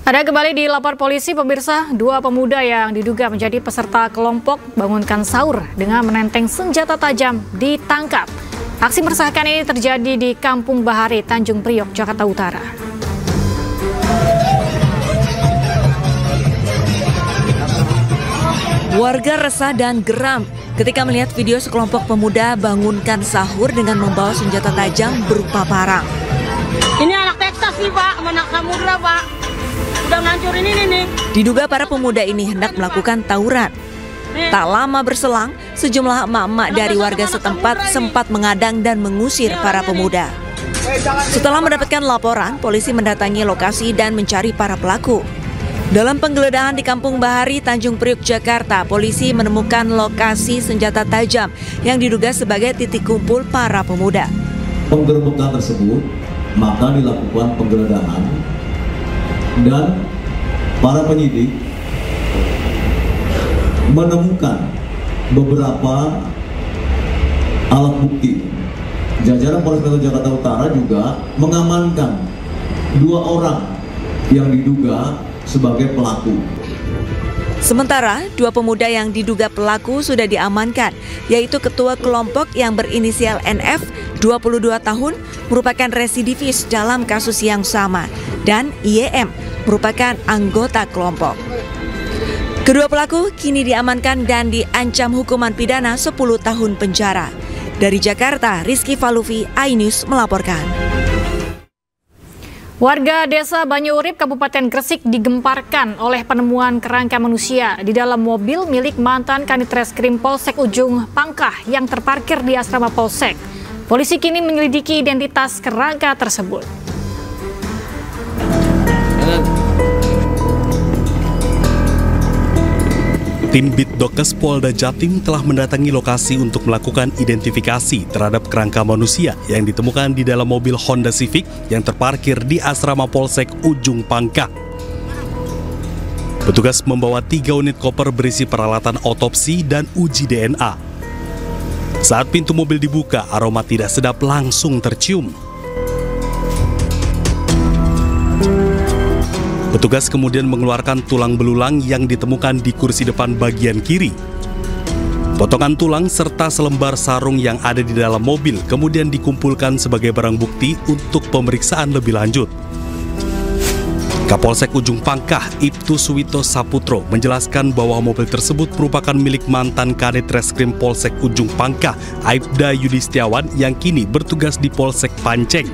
Ada kembali di Lapor Polisi, pemirsa, dua pemuda yang diduga menjadi peserta kelompok bangunkan sahur dengan menenteng senjata tajam ditangkap. Aksi meresahkan ini terjadi di Kampung Bahari, Tanjung Priok, Jakarta Utara. Warga resah dan geram ketika melihat video sekelompok pemuda bangunkan sahur dengan membawa senjata tajam berupa parang. Ini anak Texas nih, Pak, anak Samudra, Pak. Udah ngancurin ini nih. Diduga para pemuda ini hendak melakukan tawuran. Tak lama berselang, sejumlah emak-emak dari warga setempat sempat mengadang dan mengusir para pemuda. Setelah mendapatkan laporan, polisi mendatangi lokasi dan mencari para pelaku. Dalam penggeledahan di Kampung Bahari, Tanjung Priok, Jakarta, polisi menemukan lokasi senjata tajam yang diduga sebagai titik kumpul para pemuda. Penggerbekan tersebut, maka dilakukan penggeledahan dan para penyidik menemukan beberapa alat bukti. Jajaran Polres Metro Jakarta Utara juga mengamankan 2 orang yang diduga sebagai pelaku. Sementara, 2 pemuda yang diduga pelaku sudah diamankan, yaitu ketua kelompok yang berinisial NF, 22 tahun, merupakan residivis dalam kasus yang sama, dan IEM, merupakan anggota kelompok. Kedua pelaku kini diamankan dan diancam hukuman pidana 10 tahun penjara. Dari Jakarta, Rizky Falufi, iNews melaporkan. Warga Desa Banyuurip, Kabupaten Gresik digemparkan oleh penemuan kerangka manusia di dalam mobil milik mantan Kanit Reskrim Polsek Ujung Pangkah yang terparkir di asrama Polsek. Polisi kini menyelidiki identitas kerangka tersebut. Tim Bitdokes Polda Jatim telah mendatangi lokasi untuk melakukan identifikasi terhadap kerangka manusia yang ditemukan di dalam mobil Honda Civic yang terparkir di asrama Polsek Ujung Pangkah. Petugas membawa 3 unit koper berisi peralatan otopsi dan uji DNA. Saat pintu mobil dibuka, aroma tidak sedap langsung tercium. Petugas kemudian mengeluarkan tulang belulang yang ditemukan di kursi depan bagian kiri. Potongan tulang serta selembar sarung yang ada di dalam mobil kemudian dikumpulkan sebagai barang bukti untuk pemeriksaan lebih lanjut. Kapolsek Ujung Pangkah, Ibtu Suwito Saputro, menjelaskan bahwa mobil tersebut merupakan milik mantan Kanit Reskrim Polsek Ujung Pangkah, Aibda Yudistiawan, yang kini bertugas di Polsek Panceng.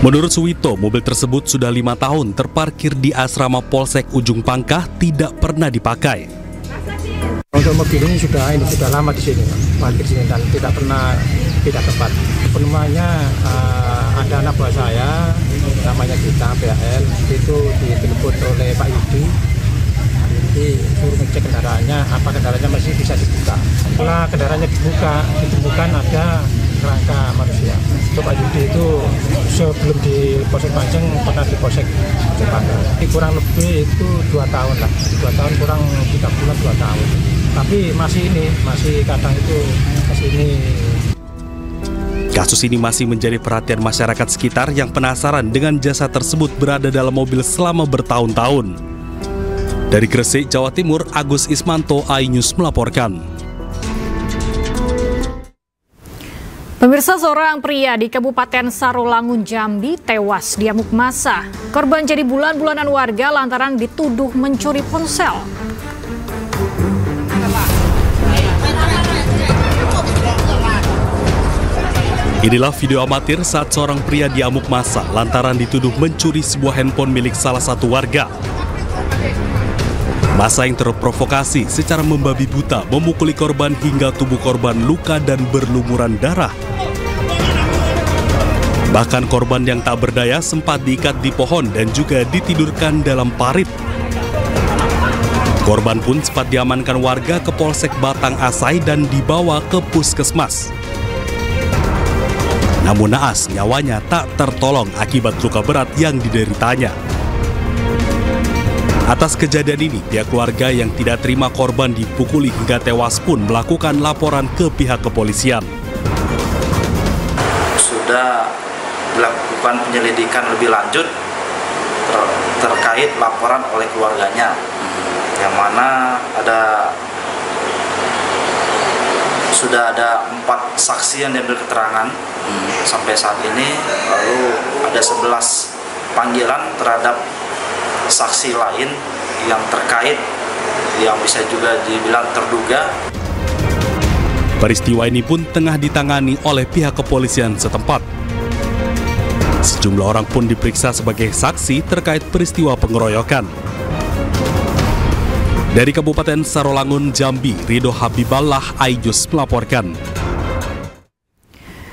Menurut Suwito, mobil tersebut sudah 5 tahun terparkir di asrama Polsek Ujung Pangkah, tidak pernah dipakai. Untuk mobil ini sudah lama di sini, parkir di sini dan tidak pernah pindah tempat. Penemuannya ada anak buah saya, namanya Gita PHL, itu ditelepon oleh Pak Yudi. Jadi suruh ngecek kendaraannya, apa kendaraannya masih bisa dibuka. Setelah kendaraannya dibuka, ditemukan ada kerangka manusia. Pak Yudi itu sebelum di Polsek Panceng pernah di Polsek Ujung Pangkah. Kurang lebih itu 2 tahun lah, 2 tahun kurang 3 bulan 2 tahun. Tapi masih kadang itu kesini. Kasus ini masih menjadi perhatian masyarakat sekitar yang penasaran dengan jasad tersebut berada dalam mobil selama bertahun-tahun. Dari Gresik, Jawa Timur, Agus Ismanto, iNews melaporkan. Pemirsa, seorang pria di Kabupaten Sarolangun, Jambi tewas diamuk massa. Korban jadi bulan-bulanan warga lantaran dituduh mencuri ponsel. Inilah video amatir saat seorang pria diamuk massa lantaran dituduh mencuri sebuah handphone milik salah satu warga. Massa yang terprovokasi secara membabi buta memukuli korban hingga tubuh korban luka dan berlumuran darah. Bahkan korban yang tak berdaya sempat diikat di pohon dan juga ditidurkan dalam parit. Korban pun sempat diamankan warga ke Polsek Batang Asai dan dibawa ke puskesmas. Namun naas, nyawanya tak tertolong akibat luka berat yang dideritanya. Atas kejadian ini, pihak keluarga yang tidak terima korban dipukuli hingga tewas pun melakukan laporan ke pihak kepolisian. Sudah dilakukan penyelidikan lebih lanjut terkait laporan oleh keluarganya, yang mana sudah ada 4 saksi yang diambil keterangan sampai saat ini, lalu ada 11 panggilan terhadap saksi lain yang terkait, yang bisa juga dibilang terduga. Peristiwa ini pun tengah ditangani oleh pihak kepolisian setempat. Sejumlah orang pun diperiksa sebagai saksi terkait peristiwa pengeroyokan. Dari Kabupaten Sarolangun, Jambi, Ridho Habiballah, Aijus melaporkan.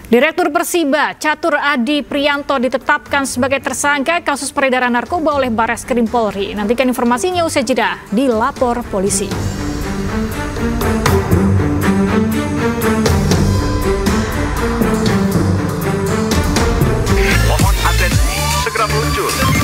Direktur Persiba, Catur Adi Priyanto ditetapkan sebagai tersangka kasus peredaran narkoba oleh Barreskrim Polri. Nantikan informasinya usai jeda di Lapor Polisi. Mohon atensi, segera meluncur.